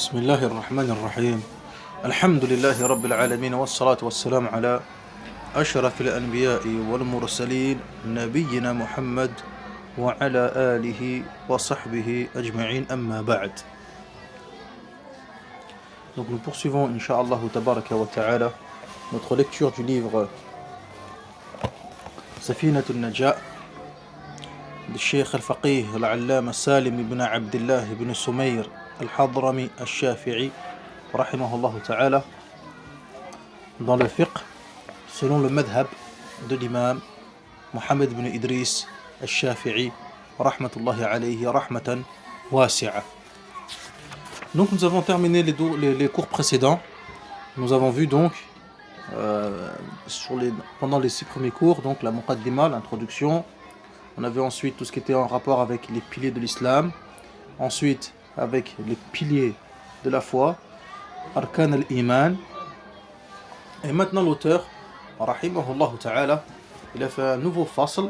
بسم الله الرحمن الرحيم. الحمد لله رب العالمين والصلاة والسلام على أشرف الأنبياء والمرسلين نبينا محمد وعلى آله وصحبه أجمعين أما بعد. Donc nous poursuivons Inch'Allah Tabaraka wa Ta'ala notre lecture du livre Safinat al-Najah du Cheikh al-Faqih al-Allama Salim ibn Abdullah ibn Sumayr al-Hadrami al-Shafi'i rahimahullah ta'ala dans le fiqh selon le madhab de l'imam Mohammed ibn Idris al-Shafi'i rahmatullahi alayhi rahmatan wasi'a. Donc nous avons terminé les cours précédents. Nous avons vu donc pendant les 6 premiers cours donc la muqaddima, l'introduction. On avait ensuite tout ce qui était en rapport avec les piliers de l'islam. Ensuite avec les piliers de la foi, Arkan al-Iman. Et maintenant l'auteur, rahimahullah ta'ala, il a fait un nouveau fasl,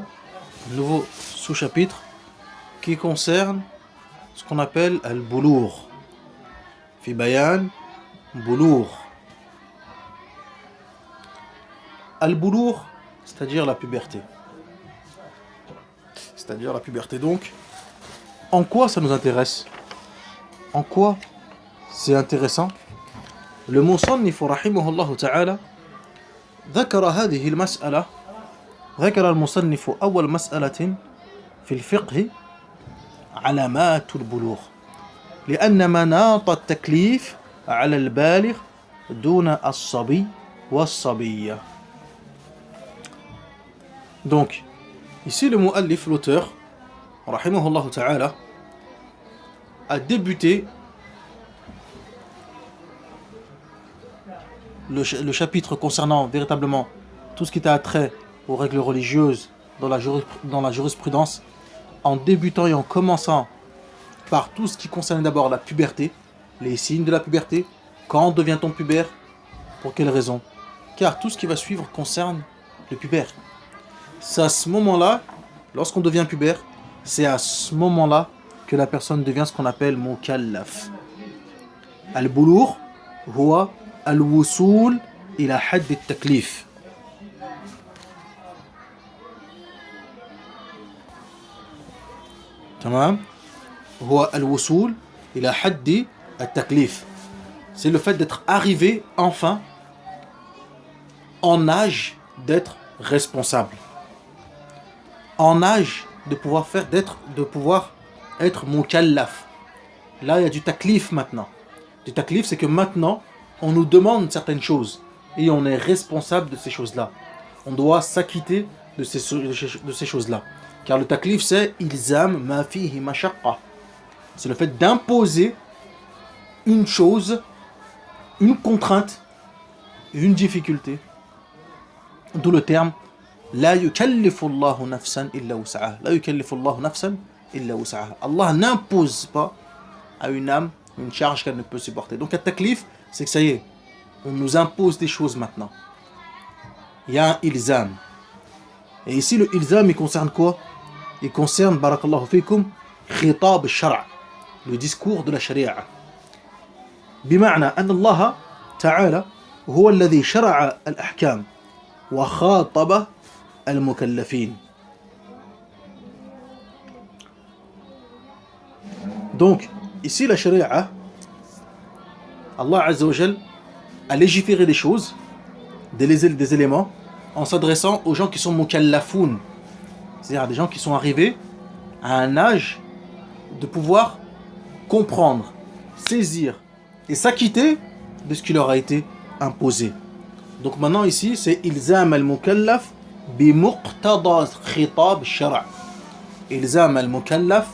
un nouveau sous-chapitre qui concerne ce qu'on appelle al-Boulour. Fi bayan Boulour. Al-Boulour, c'est-à-dire la puberté. C'est-à-dire la puberté. Donc, en quoi ça nous intéresse? En quoi c'est intéressant? Le Musannif رحمه الله تعالى ذكر هذه المسألة. ذكر المصنف أول مسألة في الفقه علامات البلوغ لأن مناط التكليف على البالغ دون الصبي والصبية. Donc ici le muallif, l'auteur رحمه الله تعالى a débuté le chapitre concernant véritablement tout ce qui était attrait aux règles religieuses dans la jurisprudence, en débutant et en commençant par tout ce qui concerne d'abord la puberté, les signes de la puberté, quand devient-on pubère, pour quelle raison? Car tout ce qui va suivre concerne le pubère. C'est à ce moment-là, lorsqu'on devient pubère, c'est à ce moment-là que la personne devient ce qu'on appelle mukallaf. Al-Boulour huwa al-wusul ila hadd al-taklif. Tamam? Huwa al-wusul ila hadd al-taklif. C'est le fait d'être arrivé enfin en âge d'être responsable. En âge de pouvoir être mukallaf. Là, il y a du taklif maintenant. Du taklif, c'est que maintenant, on nous demande certaines choses et on est responsable de ces choses-là. On doit s'acquitter de ces choses-là. Car le taklif, c'est ilzam ma fihi mashaqqa. C'est le fait d'imposer une chose, une contrainte, une difficulté. D'où le terme la yukallifu Allahu nafsan illa wus'aha. La yukallifu Allahu nafsan illa wus'aha. Allah n'impose pas à une âme une charge qu'elle ne peut supporter. Donc, le taklif, c'est que ça y est, on nous impose des choses maintenant. Il y a un ilzam. Et ici, le ilzam, il concerne quoi? Il concerne, barakallahu fikum, khitab al-shara', le discours de la sharia. بمعنى أن الله تعالى هو الذي شرع الأحكام وخاطب المكلفين. Donc, ici la sharia, Allah Azza wa Jal a légiféré des choses, des éléments, en s'adressant aux gens qui sont mukallafoun, c'est-à-dire des gens qui sont arrivés à un âge de pouvoir comprendre, saisir et s'acquitter de ce qui leur a été imposé. Donc maintenant ici, c'est ilzam al-mukallaf bi muqtada khitab shara'. Ilzam al-mukallaf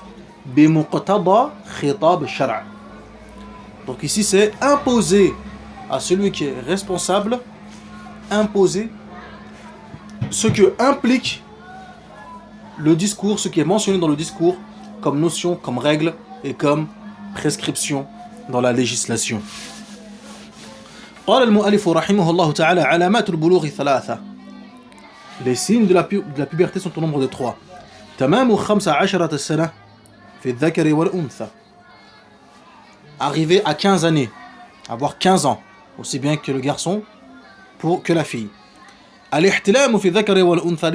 bi muqtada khitab shara'. Donc ici, c'est imposer à celui qui est responsable, imposer ce que implique le discours, ce qui est mentionné dans le discours comme notion, comme règle et comme prescription dans la législation. قال المؤلف رحمه الله تعالى علامات البلوغ ثلاثة. Les signes de la puberté sont au nombre de 3. تمام 15 سنة في الذكر والأنثى. arriver à 15 années, avoir 15 ans, aussi bien que le garçon que la fille. الاحتلام في الذكر والأنثى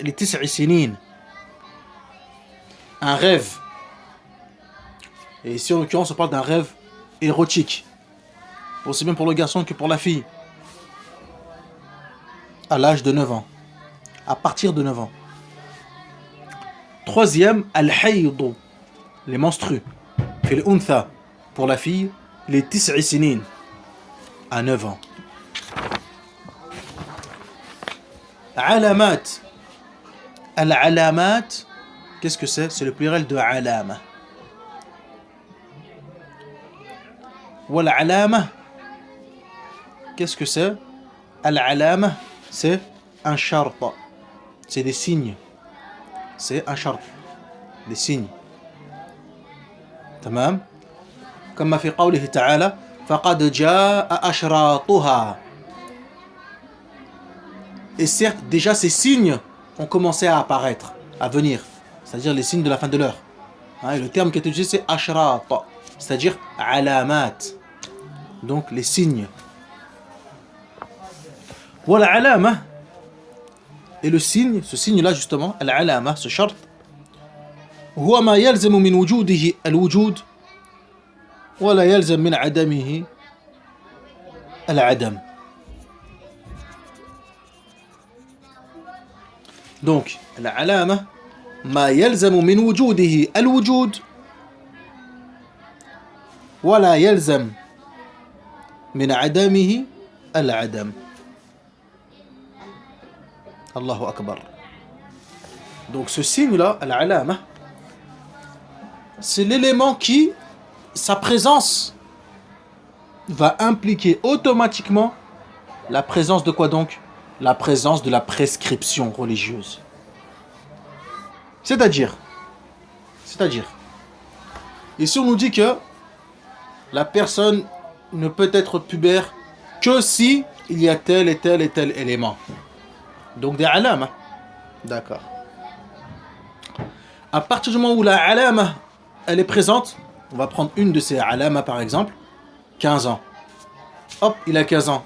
لتسع سنين. Un rêve. Et ici en l'occurrence on parle d'un rêve érotique. Aussi bien pour le garçon que pour la fille. À l'âge de 9 ans. À partir de 9 ans. Troisième, al-hayd. Les menstrues. Fil untha. Pour la fille, les 9 sinin. À 9 ans. Alamat. Al-alamat, qu'est-ce que c'est? C'est le pluriel de alama. Wal-alama, qu'est-ce que c'est? Al-alama, c'est un shart. C'est des signes. C'est un shart. Des signes. Tamam? Comme في قوله تعالى فقد جاء أشراطها. Et certes, déjà ces signes ont commencé à apparaître, à venir. C'est-à-dire les signes de la fin de l'heure. Et le terme qui est utilisé, c'est ashrat, c'est-à-dire alamat. Donc les signes. Voilà alama. Et le signe, ce signe-là justement, al-alama, ce shart, هو ما يلزم من وجوده الوجود ولا يلزم من عدمه العدم. Donc, العلامة ما يلزم من وجوده الوجود ولا يلزم من عدمه العدم. Allahu Akbar. Donc ce signe-là, العلامة, c'est l'élément qui, sa présence, va impliquer automatiquement la présence de quoi donc? La présence de la prescription religieuse. C'est-à-dire, ici on nous dit que la personne ne peut être pubère que si il y a tel et tel et tel élément. Donc des alama. D'accord. À partir du moment où la alama, elle est présente, on va prendre une de ces alama par exemple, 15 ans. Hop, il a 15 ans.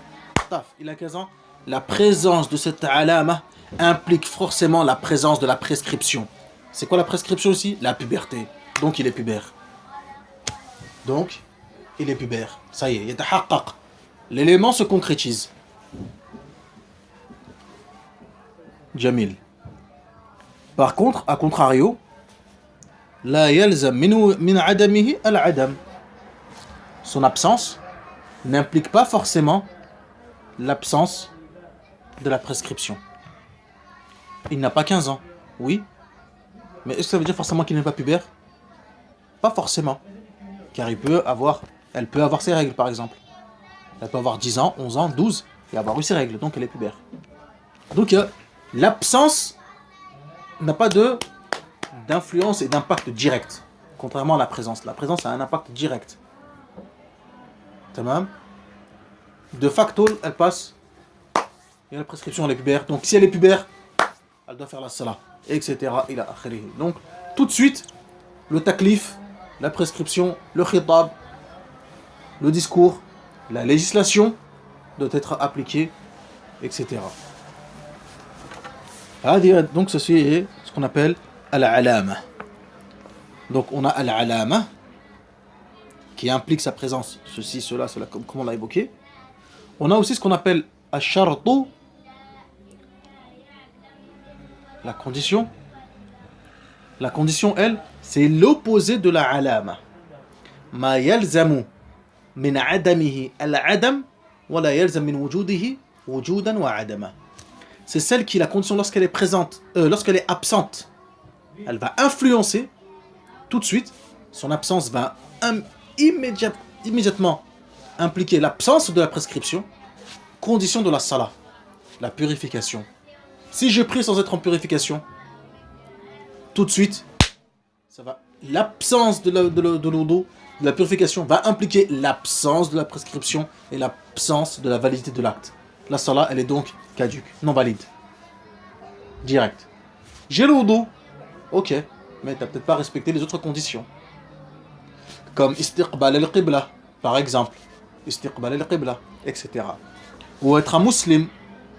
Taf, il a 15 ans. La présence de cette alama implique forcément la présence de la prescription. C'est quoi la prescription aussi? La puberté. Donc il est pubère. Donc il est pubère. Ça y est, yatahaqqaq. L'élément se concrétise. Jamil. Par contre, à contrario, la yalzam min adamihi al-adam. Son absence n'implique pas forcément l'absence de la prescription. Il n'a pas 15 ans, oui. Mais est-ce que ça veut dire forcément qu'il n'est pas pubère? Pas forcément. Car elle peut avoir ses règles par exemple. Elle peut avoir 10 ans, 11 ans, 12 et avoir eu ses règles, donc elle est pubère. Donc l'absence n'a pas d'influence et d'impact direct. Contrairement à la présence. La présence a un impact direct. Tamam. De facto, elle passe. Il y a la prescription, elle est pubère. Donc si elle est pubère, elle doit faire la salah, etc. Donc tout de suite, le taklif, la prescription, le khitab, le discours, la législation doit être appliquée, etc. Donc ceci est ce qu'on appelle al-alama. Donc on a al-alama qui implique sa présence, ceci, cela, comme on l'a évoqué. On a aussi ce qu'on appelle al-shartu, la condition. La condition, elle, c'est l'opposé de la alama. Ma yalzamu min adamihi al-adam wa la yalzam min wujudihi wujudan wa adama. C'est celle qui, la condition, lorsqu'elle est présente, lorsqu'elle est absente, elle va influencer tout de suite. Son absence va immédiatement impliquer l'absence de la prescription, condition de la salah, la purification. Si je prie sans être en purification, tout de suite, l'absence de l'wudu, de la purification, va impliquer l'absence de la prescription et l'absence de la validité de l'acte. La salah, elle est donc caduque, non valide. Direct. J'ai le wudu, ok, mais tu n'as peut-être pas respecté les autres conditions. comme istiqbal al-qibla, par exemple. Istiqbal al-qibla, etc. Ou être un musulman,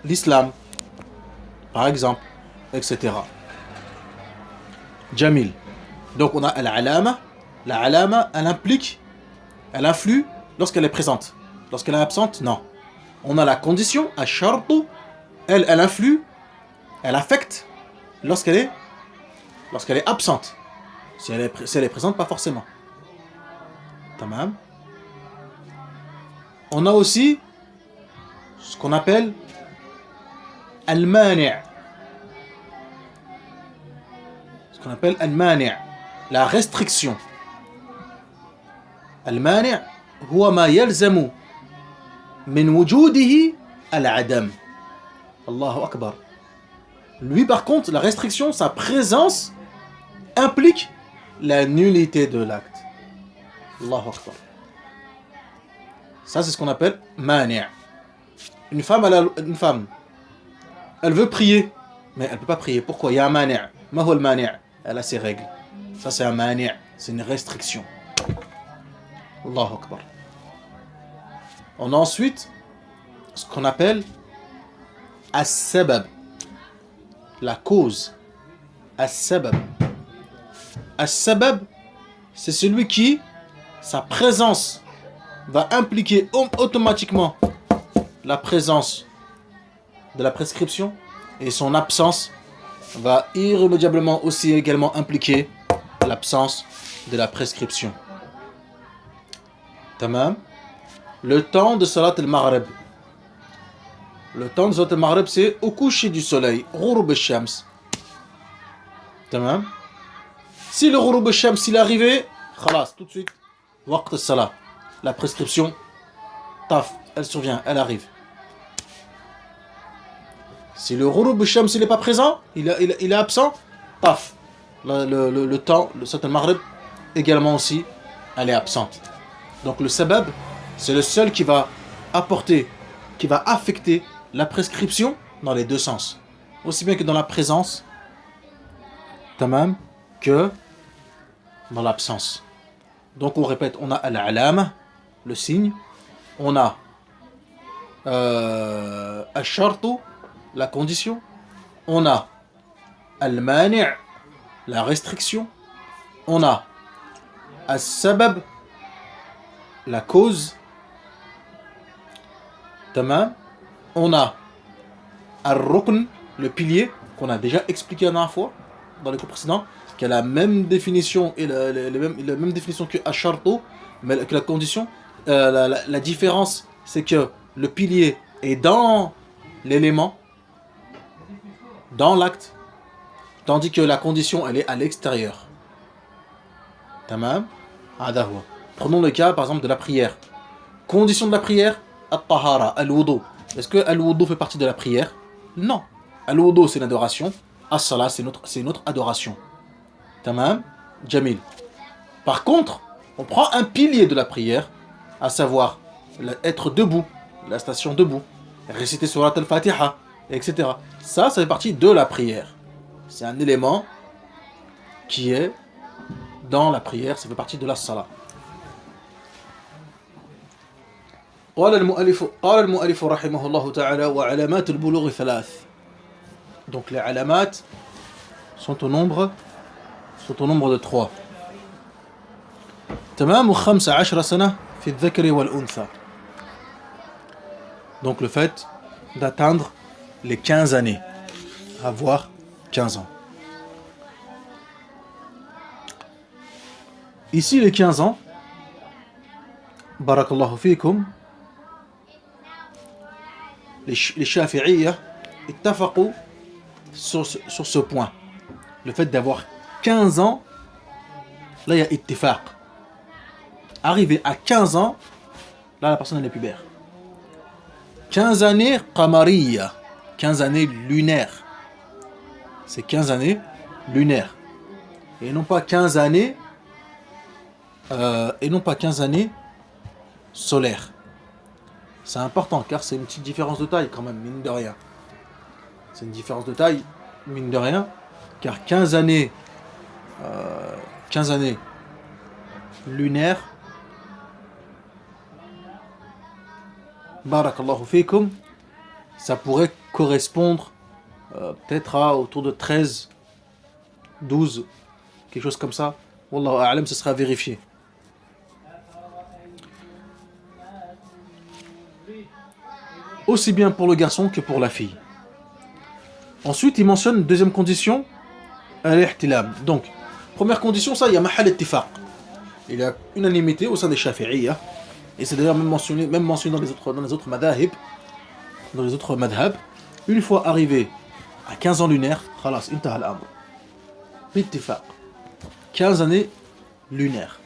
l'islam, par exemple, etc. Jamil. Donc on a al-alama. La alama, elle implique, elle influe lorsqu'elle est présente. Lorsqu'elle est absente, non. On a la condition, ash-shartu, elle influe, elle affecte lorsqu'elle est absente. Si elle est présente, pas forcément. Tamam. On a aussi ce qu'on appelle al-mani'. Ce qu'on appelle al-mani', la restriction. Al-mani' huwa ma yalzamu min wujudihi al-adam. Allahu akbar. Lui par contre, la restriction, sa présence implique la nullité de l'acte. Allahu akbar. Ça c'est ce qu'on appelle mani'. Une femme, elle veut prier, mais elle ne peut pas prier. Pourquoi? Il y a un mani'. Ma huwa al-mani'? Elle a ses règles. Ça c'est un mani', c'est une restriction. Allahu akbar. On a ensuite ce qu'on appelle as-sabab, la cause. As-sabab. As-sabab, c'est celui qui, sa présence va impliquer automatiquement la présence de la prescription et son absence va irrémédiablement aussi également impliquer l'absence de la prescription. Tamam. Le temps de Salat al-Maghrib. Le temps de Salat al-Maghrib, c'est au coucher du soleil. Ghurub al-Shams. Tamam. Si le Ghurub al-Shams il est arrivé, khalas, tout de suite, waqt al-Salah. La prescription, taf, elle survient, elle arrive. Si le Ghurub al-Shams il n'est pas présent, il est absent, taf, le temps, le Salat al-Maghrib, également aussi, elle est absente. Donc le sabab, c'est le seul qui va apporter, qui va affecter la prescription dans les deux sens. Aussi bien que dans la présence, tamam, que dans l'absence. Donc on répète, on a al-alama, le signe, on a al-shartu, la condition, on a al-mani', la restriction, on a al-sabab, la cause, tamam, on a al-rukn, le pilier, qu'on a déjà expliqué la dernière fois, dans les cours précédents, qui a la même définition et la même définition que al-shartu, mais que la condition. La différence, c'est que le pilier est dans l'élément, dans l'acte, tandis que la condition, elle est à l'extérieur. Tamam. Adahwa. Prenons le cas, par exemple, de la prière. Condition de la prière, at-tahara, al-wudu. Est-ce que al-wudu fait partie de la prière? Non. Al-wudu, c'est l'adoration. As-salat, c'est notre adoration. Tamam. Jamil. Par contre, on prend un pilier de la prière, à savoir être debout, la station debout, réciter surat al-Fatiha, etc. Ça fait partie de la prière. C'est un élément qui est dans la prière, ça fait partie de la salat. قال المؤلف رحمه الله تعالى وعلامات البلوغ ثلاث. Donc les alamat sont au nombre de 3. تمام 15 سنة في الذكر والأنثى. Donc le fait d'atteindre les 15 années, avoir 15 ans. Ici les 15 ans, barakallahu fikum, les Shafi'iyya ittafaqu sur ce point. Le fait d'avoir 15 ans, là il y a ittifaq. Arrivé à 15 ans, là la personne elle est pubère. 15 années qamariya, 15 années lunaires. C'est 15 années lunaires. Et non pas 15 années solaires. C'est important car c'est une petite différence de taille quand même, mine de rien. C'est une différence de taille, mine de rien, car 15 années lunaire. Barakallahu fikum. Ça pourrait correspondre peut-être à autour de 13, 12, quelque chose comme ça. Wallahu a'lam, ce sera vérifié. Aussi bien pour le garçon que pour la fille. Ensuite, il mentionne une deuxième condition, al-ihtilam. Donc, première condition, ça, il y a mahal ittifaq. Il y a unanimité au sein des Shafi'iyya. Et c'est d'ailleurs même mentionné dans les autres madhahib, dans les autres madhab. Une fois arrivé à 15 ans lunaires, khalas, intaha al-amr. Ittifaq. 15 années lunaires.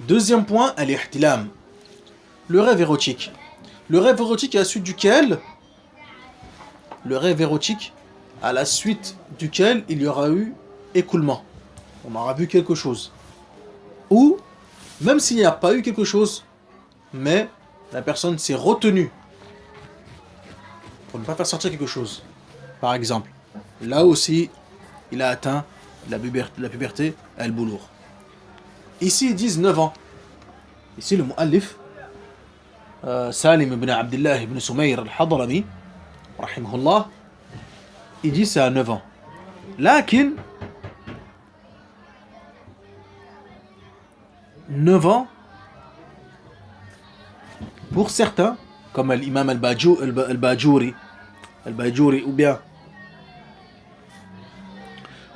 Deuxième point, al-ihtilam. Le rêve érotique. Le rêve érotique à la suite duquel il y aura eu écoulement. On aura vu quelque chose. Ou, même s'il n'y a pas eu quelque chose, mais la personne s'est retenue pour ne pas faire sortir quelque chose. Par exemple, là aussi, il a atteint la puberté, al-boulour. Ici, ils disent 9 ans. Ici, le mu'allif, Salim ibn Abdullah ibn Sumayr al-Hadrami, rahimahullah, il dit c'est à 9 ans. Lakin, 9 ans, pour certains, comme l'imam al-Bajuri,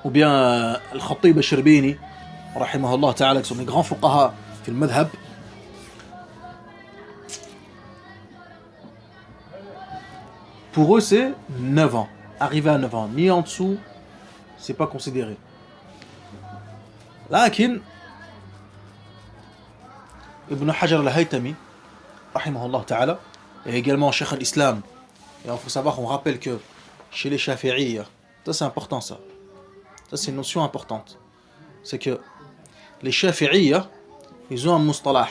ou bien al-Khatib al-Shirbini, rahimahullah ta'ala, qui sont des grands fuqaha في المذهب, pour eux c'est 9 ans. Arrivé à 9 ans, ni en dessous, c'est pas considéré. Lakin, Ibn Hajar al-Haytami, rahimahullah ta'ala, et également Cheikh al-Islam. Et il faut savoir, on rappelle que chez les Shafi'iyya, ça c'est important ça. Ça c'est une notion importante. C'est que les Shafi'iyya, ils ont un mustalah.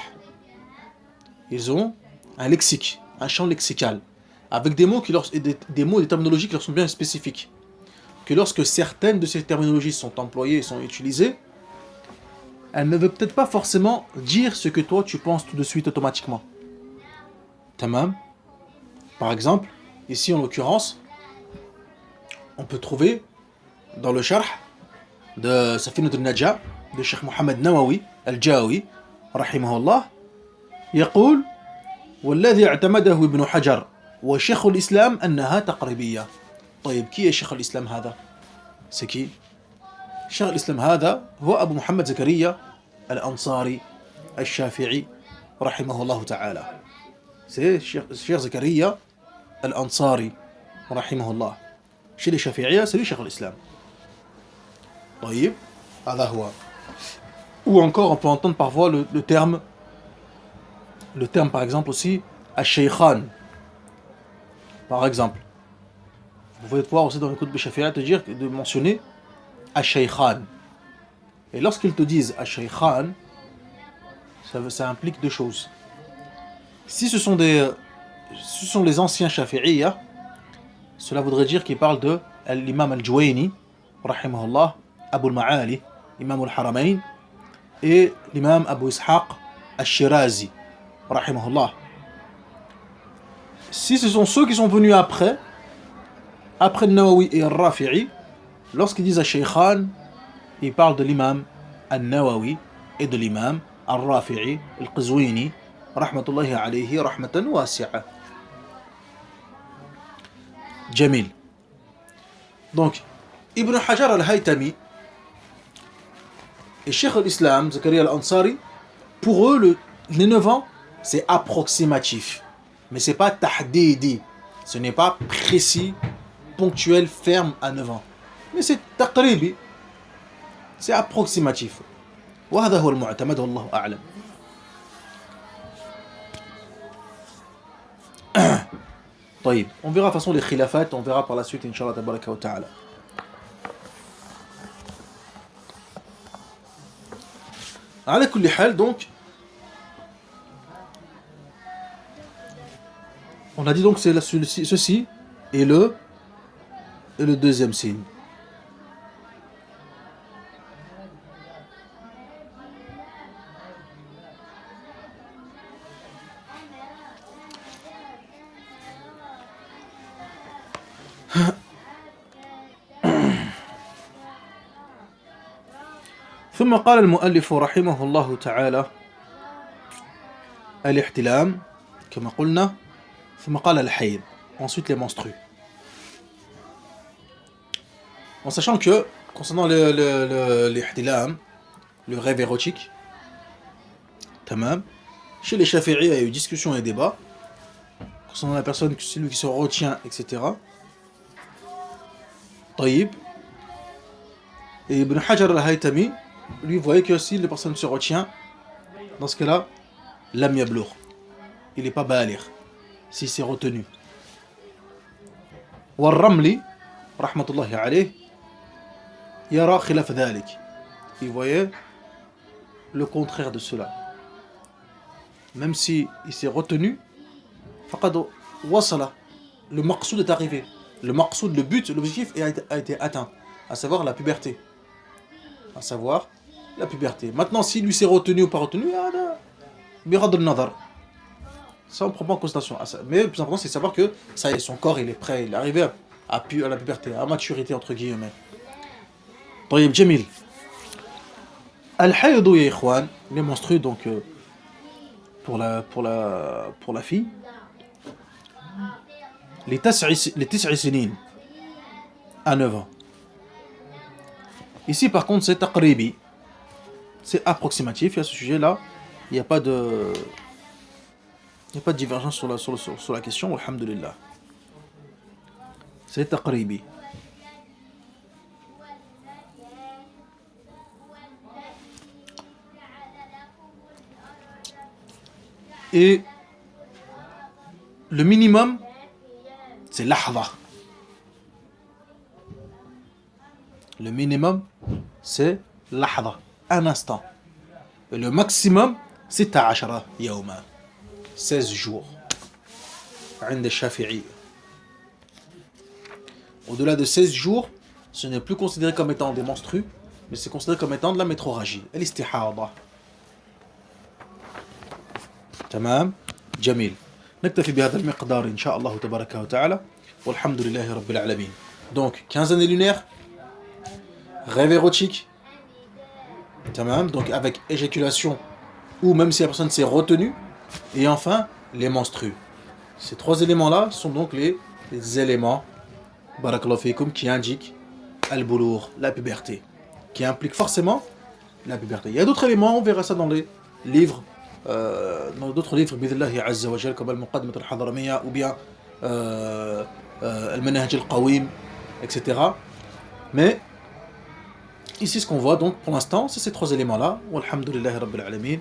Ils ont un lexique, un champ lexical. Avec des mots, des mots et des terminologies qui leur sont bien spécifiques. Que lorsque certaines de ces terminologies sont employées et sont utilisées, elles ne veulent peut-être pas forcément dire ce que toi tu penses tout de suite automatiquement. Tamam. Par exemple, ici en l'occurrence, on peut trouver dans le sharh de Safinat al-Najah de Cheikh Mohammed Nawawi al-Jawi, rahimahullah, يقول والذي اعتمده ابن حجر وشيخ الإسلام أنها تقريبية. طيب كي est شيخ الإسلام هذا؟ C'est qui? شيخ الإسلام هذا هو أبو محمد زكريا الأنصاري الشافعي رحمه الله تعالى. C'est Cheikh Zakaria al-Ansari rahimahullah. Chez les Shafi'iyya, c'est lui Cheikh al-Islam. طيب هذا هو. Ou encore on peut entendre parfois le terme par exemple aussi al-Shaykhan. Par exemple, vous pouvez voir aussi dans le Kutub Shafi'iyya de mentionner al-Shaykhan. Et lorsqu'ils te disent al-Shaykhan, ça implique deux choses. Si ce sont les anciens Shafi'iyya, cela voudrait dire qu'ils parlent de l'imam al-Juwayni, rahimahullah, Abu al-Ma'ali, imam al-Haramayn, et l'imam Abu Ishaq al-Shirazi, rahimahullah. Si ce sont ceux qui sont venus après le Nawawi et al-Rafi'i, lorsqu'ils disent al-Shaykhan, ils parlent de l'imam al-Nawawi et de l'imam al-Rafi'i, al-Qazwini, rahmatullahi alayhi, rahmatan wasi'a. Jamil. Donc, Ibn Hajar al-Haytami et Cheikh al-Islam, Zakaria al-Ansari, pour eux, les 9 ans, c'est approximatif. Mais c'est pas tahdidi. Ce n'est pas précis, ponctuel, ferme à 9 ans. Mais c'est taqribi. C'est approximatif. وهذا هو المعتمد والله أعلم. طيب, on verra de toute façon les khilafat, on verra par la suite, Inch'Allah tabaraka wa ta'ala. على كل حال, donc, on a dit donc c'est ceci et le deuxième signe. ثم قال المؤلف رحمه الله تعالى الاحتلام كما قلنا ثم قال الحيض ensuite les menstrues en sachant que concernant l'ihtilam le rêve érotique tamam chez les Shafi'i il y a eu discussion et débat concernant la personne celui qui se retient etc طيب et Ibn Hajar al-Haytami lui voyait que si la personne se retient dans ce cas-là lam yablough il n'est pas baligh si c'est retenu والرملي رحمة الله عليه يرى خلاف ذلك il voyait le contraire de cela même si il s'est retenu فقد وصل le maqsoud est arrivé le maqsoud le but l'objectif a été atteint à savoir la puberté maintenant si lui s'est retenu ou pas retenu بغض النظر ça on prend pas en considération mais le plus important c'est de savoir que ça y est son corps il est prêt il est arrivé à la puberté à maturité entre guillemets طيب جميل الحيض يا إخوان les menstrues donc pour la fille les 9 سنين à 9 ans ici par contre c'est taqribi c'est approximatif et à ce sujet là il n'y a pas de divergence sur la question alhamdulillah c'est taqribi et le minimum c'est lahza le minimum c'est lahza un instant et le maximum c'est 16 يوما 16 jours عند الشافعي au-delà de 16 jours ce n'est plus considéré comme étant des menstrues mais c'est considéré comme étant de la métrorragie الاستحاضة تمام جميل نكتفي بهذا المقدار إن شاء الله تبارك وتعالى والحمد لله رب العالمين donc 15 années lunaires rêve érotique tamam donc avec éjaculation ou même si la personne s'est retenue et enfin les menstrues ces 3 éléments là sont donc les éléments barakallahu fikoum qui indiquent al-boulough la puberté qui implique forcément la puberté il y a d'autres éléments on verra ça dans les livres dans d'autres livres بإذن عز وجل comme المقدمة الحضرمية ou bien المنهج القويم etc mais ici ce qu'on voit donc pour l'instant c'est ces 3 éléments là والحمد لله رب العالمين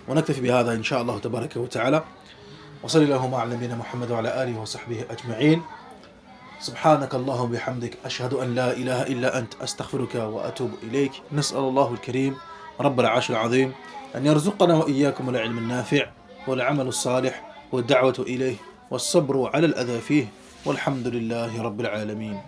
ونكتفي بهذا إن شاء الله تبارك وتعالى وصلى اللهم على نبينا محمد وعلى آله وصحبه أجمعين سبحانك اللهم وبحمدك أشهد أن لا إله إلا أنت أستغفرك وأتوب إليك نسأل الله الكريم رب العرش العظيم أن يرزقنا وإياكم العلم النافع والعمل الصالح والدعوة إليه والصبر على الأذى فيه والحمد لله رب العالمين